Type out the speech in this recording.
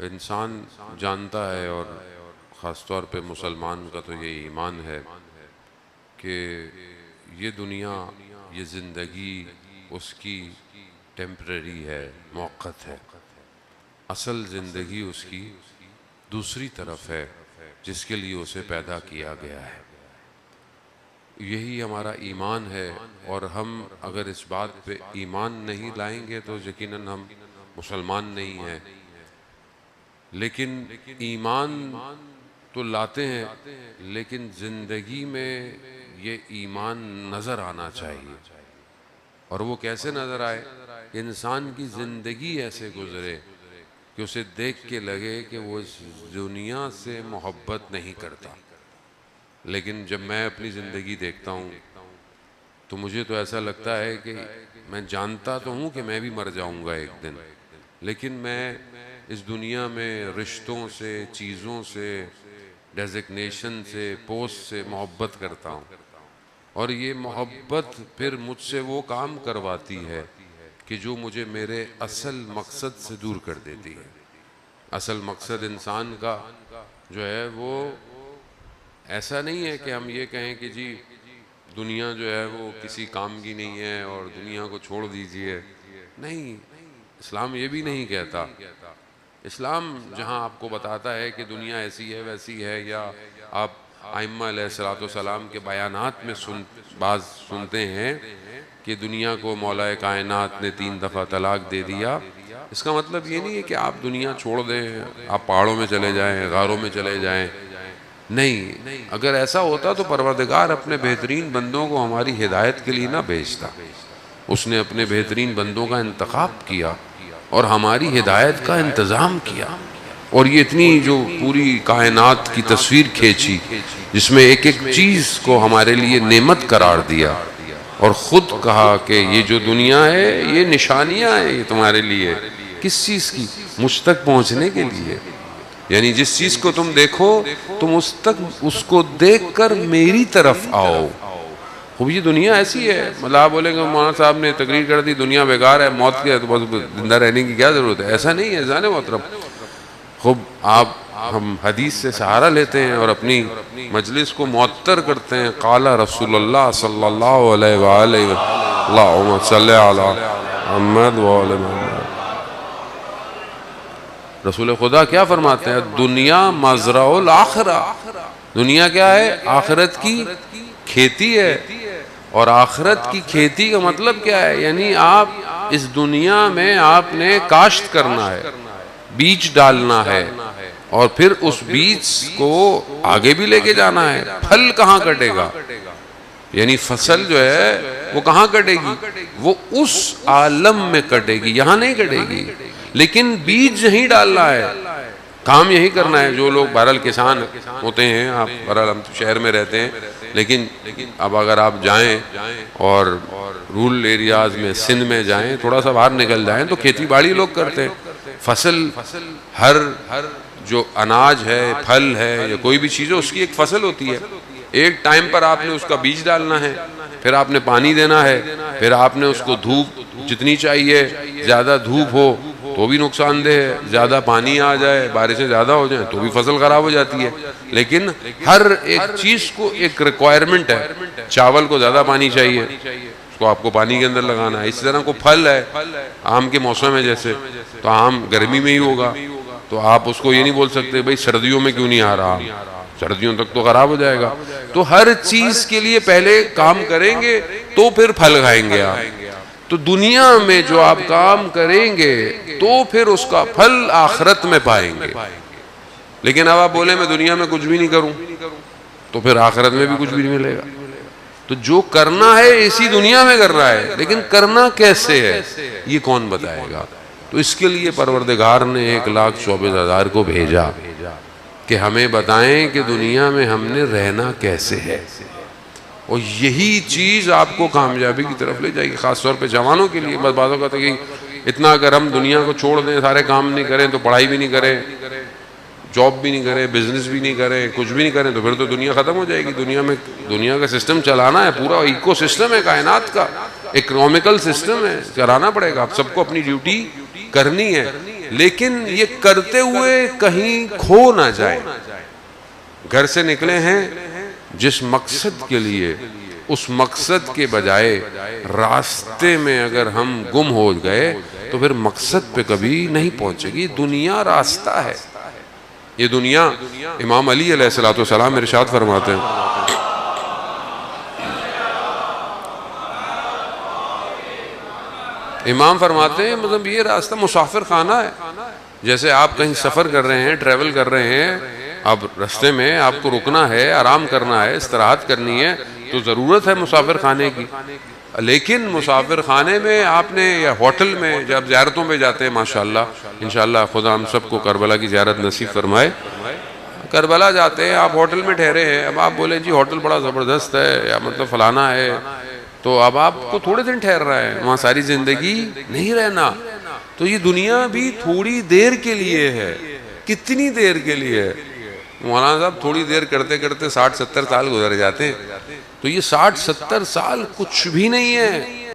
انسان جانتا ہے، اور خاص طور پہ مسلمان کا تو یہ ایمان ہے کہ یہ دنیا، یہ زندگی اس کی ٹیمپریری ہے، موقت ہے۔ اصل زندگی اس کی دوسری طرف ہے جس کے لیے اسے پیدا کیا گیا ہے۔ یہی ہمارا ایمان ہے، اور ہم اگر اس بات پہ ایمان نہیں لائیں گے تو یقیناً ہم مسلمان نہیں ہیں۔ لیکن ایمان تو لاتے ہیں، لیکن زندگی میں یہ ایمان نظر آنا چاہیے۔ اور وہ کیسے نظر آئے؟ کہ انسان کی زندگی ایسے گزرے کہ اسے دیکھ کے لگے کہ وہ اس دنیا سے محبت نہیں کرتا۔ لیکن جب میں اپنی زندگی دیکھتا ہوں تو مجھے تو ایسا لگتا ہے کہ میں جانتا تو ہوں کہ میں بھی مر جاؤں گا ایک دن، لیکن میں اس دنیا میں رشتوں سے، چیزوں سے، ڈیزگنیشن سے، پوسٹ سے محبت کرتا ہوں، اور یہ محبت پھر مجھ سے وہ کام کرواتی ہے کہ جو مجھے میرے اصل مقصد سے دور کر دیتی ہے۔ اصل مقصد انسان کا جو ہے وہ ایسا نہیں ہے کہ ہم یہ کہیں کہ جی دنیا جو ہے وہ کسی کام کی نہیں ہے اور دنیا کو چھوڑ دیجئے۔ نہیں، اسلام یہ بھی نہیں کہتا۔ اسلام جہاں آپ کو بتاتا ہے کہ دنیا ایسی ہے ویسی ہے، یا آپ ائمہ علیہ السلام کے بیانات میں بعض سنتے ہیں کہ دنیا کو مولا کائنات نے 3 دفعہ طلاق دے دیا، اس کا مطلب یہ نہیں ہے کہ آپ دنیا چھوڑ دیں، آپ پہاڑوں میں چلے جائیں، غاروں میں چلے جائیں۔ نہیں، اگر ایسا ہوتا تو پروردگار اپنے بہترین بندوں کو ہماری ہدایت کے لیے نہ بھیجتا۔ اس نے اپنے بہترین بندوں کا انتخاب کیا اور ہماری ہدایت کا انتظام کیا، اور یہ اتنی جو پوری کائنات کی تصویر کھینچی جس میں ایک ایک چیز کو ہمارے لیے نعمت قرار دیا، اور خود کہا کہ یہ جو دنیا ہے یہ نشانیاں ہیں یہ تمہارے لیے۔ کس چیز کی؟ مجھ تک پہنچنے کے لیے۔ یعنی جس چیز کو تم دیکھو تم اس کو دیکھ کر میری طرف آؤ۔ خوب یہ دنیا ایسی ہے، مطلب آپ بولیں گے مولانا صاحب نے تقریر کر دی دنیا بیکار ہے، موت کے ہے تو بس زندہ رہنے کی کیا ضرورت ہے؟ ایسا نہیں ہے جانے محترم۔ خوب ہم حدیث سے سہارا لیتے ہیں اور اپنی مجلس کو معطر کرتے ہیں۔ قال رسول اللہ صلی اللہ علیہ وآلہ اللہم صلی علی محمد وآلہ محمد۔ رسول خدا کیا فرماتے ہیں؟ دنیا مزرع الآخرہ، دنیا کیا ہے؟ آخرت کی کھیتی ہے۔ اور آخرت کی کھیتی کا مطلب کیا ہے؟ یعنی آپ اس دنیا میں آپ نے کاشت کرنا ہے، بیج ڈالنا ہے، اور پھر اس بیج کو آگے بھی لے کے جانا ہے۔ پھل کہاں کٹے گا؟ یعنی فصل جو ہے وہ کہاں کٹے گی؟ وہ اس عالم میں کٹے گی، یہاں نہیں کٹے گی۔ لیکن بیج یہیں ڈالنا ہے، کام یہی کرنا ہے۔ جو لوگ بہرحال کسان ہوتے ہیں، آپ بہرحال ہم شہر میں رہتے ہیں، لیکن اب اگر آپ جائیں اور رورل ایریاز میں، سندھ میں جائیں، تھوڑا سا باہر نکل جائیں تو کھیتی باڑی لوگ کرتے ہیں۔ فصل، ہر جو اناج ہے، پھل ہے یا کوئی بھی چیز ہے، اس کی ایک فصل ہوتی ہے۔ ایک ٹائم پر آپ نے اس کا بیج ڈالنا ہے، پھر آپ نے پانی دینا ہے، پھر آپ نے اس کو دھوپ جتنی چاہیے، زیادہ دھوپ ہو تو بھی نقصان دہ ہے، زیادہ پانی آ جائے، بارشیں زیادہ ہو جائیں تو بھی فصل خراب ہو جاتی ہے۔ لیکن ہر ایک چیز کو ایک ریکوائرمنٹ ہے۔ چاول کو زیادہ پانی چاہیے، اس کو آپ کو پانی کے اندر لگانا ہے۔ اسی طرح کو پھل ہے، آم کے موسم ہے جیسے، تو آم گرمی میں ہی ہوگا، تو آپ اس کو یہ نہیں بول سکتے بھئی سردیوں میں کیوں نہیں آ رہا، سردیوں تک تو خراب ہو جائے گا۔ تو ہر چیز کے لیے پہلے کام کریں گے تو پھر پھل کھائیں گے آپ۔ تو دنیا میں جو آپ کام کریں گے تو پھر اس کا پھل آخرت میں پائیں گے۔ لیکن اب آپ بولیں میں دنیا میں کچھ بھی نہیں کروں تو پھر آخرت میں بھی کچھ بھی نہیں ملے گا۔ تو جو کرنا ہے اسی دنیا میں کرنا ہے، لیکن کرنا کیسے ہے یہ کون بتائے گا؟ تو اس کے لیے پروردگار نے 1,24,000 کو بھیجا کہ ہمیں بتائیں کہ دنیا میں ہم نے رہنا کیسے ہے، اور یہی چیز آپ کو کامیابی کی طرف لے جائے گی، خاص طور پہ جوانوں کے لیے۔ بس باتوں کا تھا کہ اتنا اگر ہم دنیا کو چھوڑ دیں، سارے کام نہیں کریں، تو پڑھائی بھی نہیں کریں، جاب بھی نہیں کریں، بزنس بھی نہیں کریں، کچھ بھی نہیں کریں، تو پھر تو دنیا ختم ہو جائے گی۔ دنیا میں دنیا کا سسٹم چلانا ہے، پورا ایکو سسٹم ہے کائنات کا، اکنامیکل سسٹم ہے، چلانا پڑے گا۔ آپ سب کو اپنی ڈیوٹی کرنی ہے، لیکن یہ کرتے ہوئے کہیں کھو نہ جائیں. گھر سے نکلے ہیں جس مقصد کے لیے، اس مقصد کے بجائے راستے میں اگر ہم گم ہو گئے تو پھر مقصد پہ کبھی نہیں پہنچے گی. دنیا راستہ ہے. یہ دنیا، امام علی علیہ السلام ارشاد فرماتے ہیں، امام فرماتے ہیں مطلب یہ راستہ مسافر خانہ ہے. جیسے آپ کہیں سفر کر رہے ہیں، ٹریول کر رہے ہیں، اب راستے میں آپ کو رکنا ہے، آرام کرنا ہے، استراحت کرنی ہے، تو ضرورت ہے مسافر خانے کی. لیکن مسافر خانے میں آپ نے یا ہوٹل میں جب زیارتوں پہ جاتے ہیں، ماشاءاللہ انشاءاللہ خدا ہم سب کو کربلا کی زیارت نصیب فرمائے. کربلا جاتے ہیں، آپ ہوٹل میں ٹھہرے ہیں، اب آپ بولیں جی ہوٹل بڑا زبردست ہے یا مطلب فلانا ہے، تو اب آپ کو تھوڑے دن ٹھہر رہا ہے، وہاں ساری زندگی نہیں رہنا. تو یہ دنیا بھی تھوڑی دیر کے لیے ہے. کتنی دیر کے لیے ہے؟ مولانا صاحب تھوڑی دیر کرتے کرتے 60-70 سال گزر جاتے ہیں. تو یہ 60-70 سال کچھ بھی نہیں ہے.